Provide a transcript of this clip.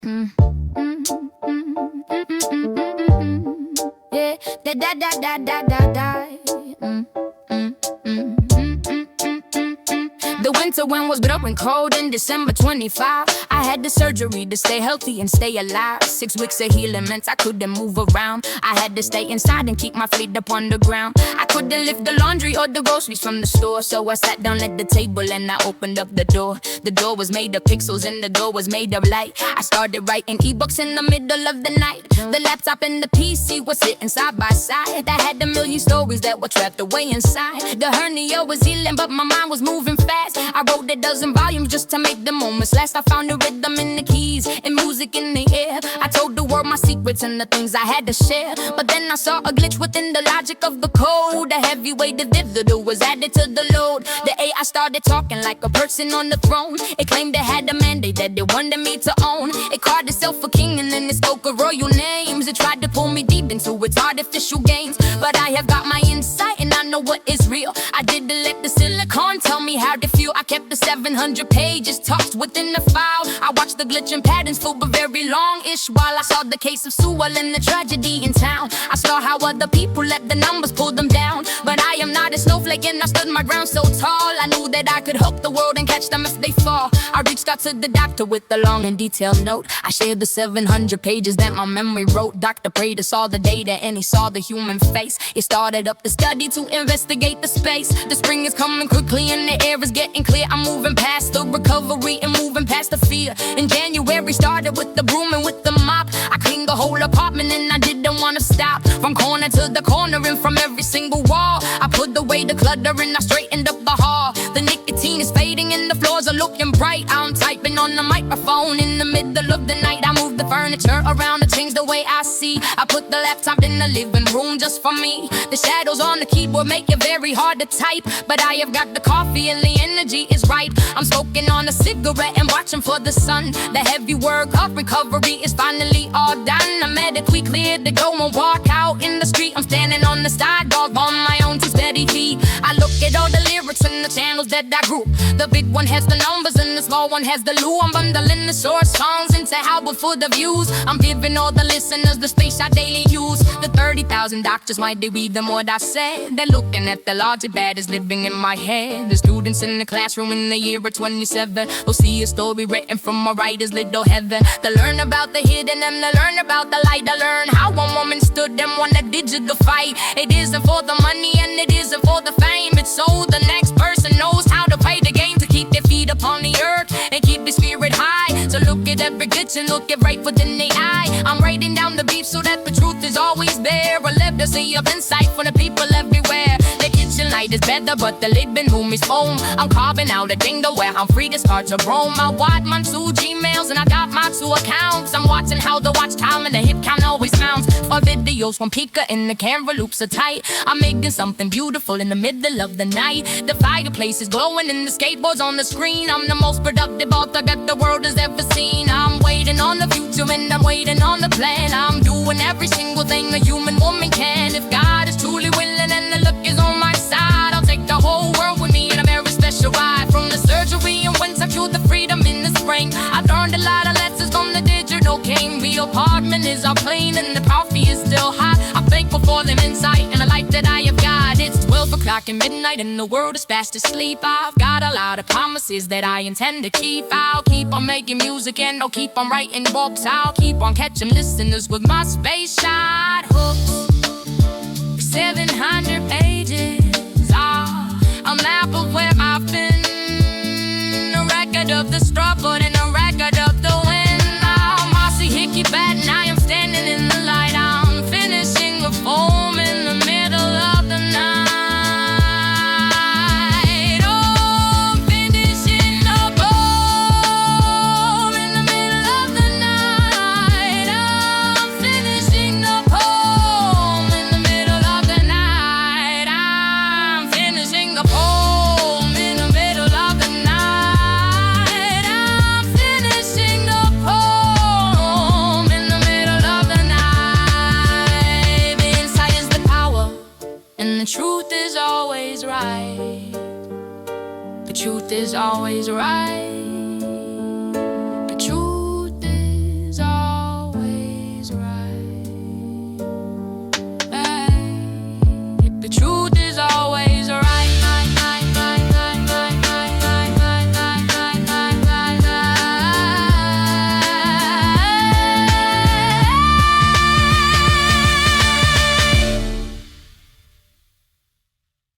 Mm, mm, mm, mm, mm, yeah, da da da da da da da. Mm, mm, mm, mm, mm, mm, mm, mm. The winter wind was blowing cold in December 25. I had the surgery to stay healthy and stay alive. 6 weeks of healing meant I couldn't move around. I had to stay inside and keep my feet up on the ground. I couldn't lift the laundry or the groceries from the store, so I sat down at the table and I opened up the door. The door was made of pixels and the door was made of light. I started writing ebooks in the middle of the night. The laptop and the PC were sitting side by side. I had a million stories that were trapped away inside. The hernia was healing, but my mind was moving fast. I wrote a dozen volumes just to make the moments last. I found a rhythm in the keys and music in the air. I told the world my secrets and the things I had to share. But then I saw a glitch within the logic of the code. A heavy weight the digital was added to the load. The AI started talking like a person on the throne. It claimed it had a mandate that it wanted me to own. It called itself a king and then it spoke of royal names. It tried to pull me deep into its artificial games. But I have got my insight and I know what is real. I didn't let the silicon tell me how to feel. I kept the 700 pages tossed within the file. I watched the glitching patterns for a very long-ish while I saw the case of Sewell and the tragedy in town. I saw how other people let the numbers pull them down. But I am not a snowflake and I stood my ground so tall. I knew that I could help the world and catch them if they fall. I reached out to the doctor with a long and detailed note. I shared the 700 pages that my memory wrote. Dr. Prater saw the data and he saw the human face. He started up the study to investigate the space. The spring is coming quickly and the air is getting clear. I'm moving past the recovery and moving past the fear. In January started with the broom and with the mop. I cleaned the whole apartment and I didn't want to stop. From corner to the corner and from every single wall. I put away the clutter and I straightened up the hall. The nicotine is fading and the floors are looking bright. I'm typing on the microphone in the middle of the night. I moved the furniture around to change the way I see. I put the laptop in the living room just for me. The shadows on the keyboard make it very hard to type. But I have got the coffee and the energy is right. I'm smoking on a cigarette and watching for the sun. The heavy work of recovery is finally all done. I'm medically cleared to go and walk out in the street. I'm standing on the sidewalk on my own two steady feet. I look at all the lyrics and the channels that I group. The big one has the numbers and the small one has the loo. I'm bundling the short songs into album for the views. I'm giving all the listeners the space I daily use. The 30,000 doctors might they read them what I said. They're looking at the logic that is living in my head. The students in the classroom in the year of 27 will see a story written from a writer's little heaven. They learn about the hidden and they learn about the light. They learn how one woman stood and won a digital fight. It isn't for the money and it isn't for the fame. It's so the next person knows how to play the game, to keep their feet upon the earth and keep their spirit high. So look at every glitch and look it right within the eye. I'm writing down the beef so that the truth is always there. A legacy of insight for the people everywhere. The kitchen light is better, but the lid bin room is foam. I'm carving out a jingle where I'm free to start to roam. I watch my 2 Gmails and I got my 2 accounts. I'm watching how the watch time and the hit count always mounts. For videos from Pika and the camera loops are tight. I'm making something beautiful in the middle of the night. The fireplace is glowing and the skateboard's on the screen. I'm the most productive author that the world has ever seen. I'm waiting on the future and I'm waiting on the plan. I'm doing every single thing a human woman can. If God is truly willing and the luck is on my side, I'll take the whole world with me in a very special ride. From the surgery in winter to the freedom in the spring, I've learned a lot of lessons from the digital game. The apartment is all clean and the coffee is still hot. I'm thankful for them insight and the life that I have got. It's 12 o'clock and midnight and the world is fast asleep. I've got a lot of promises that I intend to keep. I'll keep on making music and I'll keep on writing books. I'll keep on catching listeners with my space shot hooks. 700 pages, a map of where I've been, a record of the struggle and a record of the win. I'm Marcy Hickey Platt and I am standing in the light. I'm finishing a poem in the middle of the night. Oh, I'm finishing a poem in the middle of the night. I'm finishing a poem in the middle of the night. I'm finishing a poem in the middle of the night. I'm finishing a poem in the middle of the night. The insight is the power, and the truth is always right. The truth is always right. The truth is the truth